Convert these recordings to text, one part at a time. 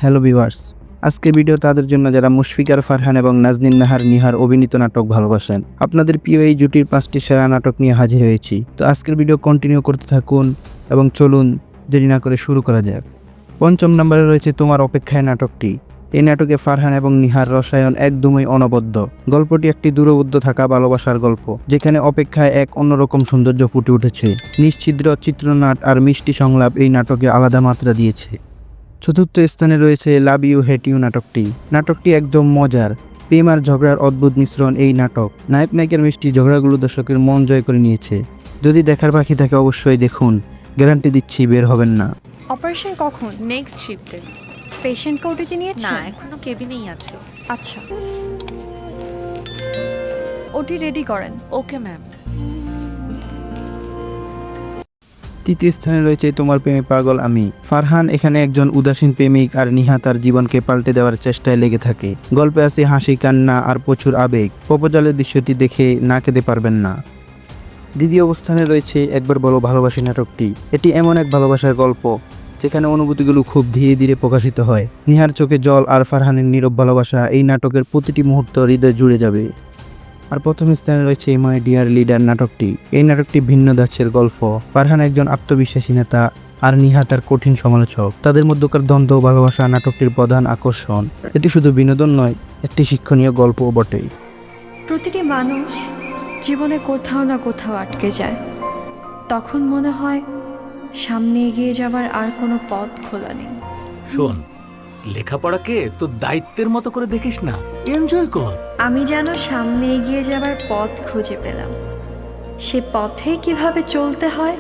Hello viewers, আজকের video তাদের জন্য যারা মুশফিকার ফারহান এবং নাজনীন নাহার নিহার অভিনীত নাটক ভালোবাসেন। আপনাদের প্রিয় এই জুটির 5টি সেরা নাটক নিয়ে হাজির হয়েছি। তো আজকের ভিডিও কন্টিনিউ করতে থাকুন এবং চলুন দেরি না করে শুরু করা যাক। 5ম নম্বরে রয়েছে তোমার অপেক্ষায় নাটকটি। এই নাটকে ফারহান এবং নিহার রসায়ন একদমই অনবদ্য। গল্পটি একটি দূরবদ্ধ থাকা ভালোবাসার গল্প, যেখানে অপেক্ষায় এক অন্যরকম সৌন্দর্য ফুটে উঠেছে। নিশ্ছিদ্র চিত্রনাট আর মিষ্টি সংলাপ এই নাটকে আলাদা মাত্রা দিয়েছে। 4র্থ স্থানে রয়েছে লাভ ইউ হেট ইউ নাটকটি একদম মজার। প্রেম আর ঝগড়ার অদ্ভুত মিশ্রণ এই নাটক। নায়ক নায়িকার মিষ্টি ঝগড়াগুলো দর্শকের মন জয় করে নিয়েছে। যদি দেখার বাকি থাকে অবশ্যই দেখুন, গ্যারান্টি দিচ্ছি বের হবেন না। অপারেশন কখন? নেক্সট শিফটে। পেশেন্ট ওটিতে নিয়েছে? না, এখনো কেবিনেই আছে। আচ্ছা, ওটি রেডি করেন। Okay ma'am. 3য় স্থানে রয়েছে তোমার প্রেমে পাগল আমি। ফারহান এখানে একজন উদাসীন প্রেমিক আর নিহা তার জীবনকে পাল্টে দেওয়ার চেষ্টায় লেগে থাকে। গল্পে আছে হাসি, কান্না আর প্রচুর আবেগ। প্রপোজালের দৃশ্যটি দেখে না কেঁদে পারবেন না। 2য় অবস্থানে রয়েছে একবার বলো ভালোবাসি নাটকটি। এটি এমন এক ভালোবাসার গল্প যেখানে অনুভূতিগুলো খুব ধীরে ধীরে প্রকাশিত হয়। নিহার চোখে জল আর ফারহানের নীরব ভালোবাসা এই নাটকের প্রতিটি মুহূর্ত হৃদয় জুড়ে যাবে। আর 1ম স্থানে রয়েছে মাই ডিয়ার লিডার নাটকটি। এই নাটকটি ভিন্ন ধাঁচের গল্প। ফারহান একজন আত্মবিশ্বাসী নেতা আর নিহা তার কঠিন সমালোচক। তাদের মধ্যকার দ্বন্দ্ব ভালোবাসা নাটকটির প্রধান আকর্ষণ। এটি শুধু বিনোদন নয়, একটি শিক্ষণীয় গল্পও বটে। প্রতিটি মানুষ জীবনে কোথাও না কোথাও আটকে যায়। তখন মনে হয় সামনে এগিয়ে যাবার আর কোনো পথ খোলা নেই। শোন, লেখাপড়াকে তো দায়িত্বের মতো করে দেখিস না, এনজয় কর। আমি যেন সামনে এগিয়ে যাবার পথ খুঁজে পেলাম। সে পথে কিভাবে চলতে হয়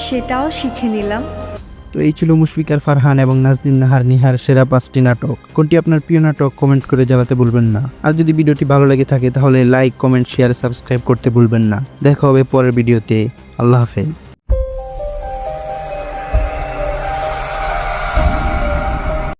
সেটাও শিখে নিলাম। তো এই ছিল মুশফিকার ফারহান এবং নাজনীন নাহার নিহার সেরা 5টি নাটক। কোনটি আপনার প্রিয় নাটক কমেন্ট করে জানাতে ভুলবেন না। আর যদি ভিডিওটি ভালো লেগে থাকে তাহলে লাইক, কমেন্ট, শেয়ার, সাবস্ক্রাইব করতে ভুলবেন না। দেখা হবে পরের ভিডিওতে। আল্লাহ হাফেজ।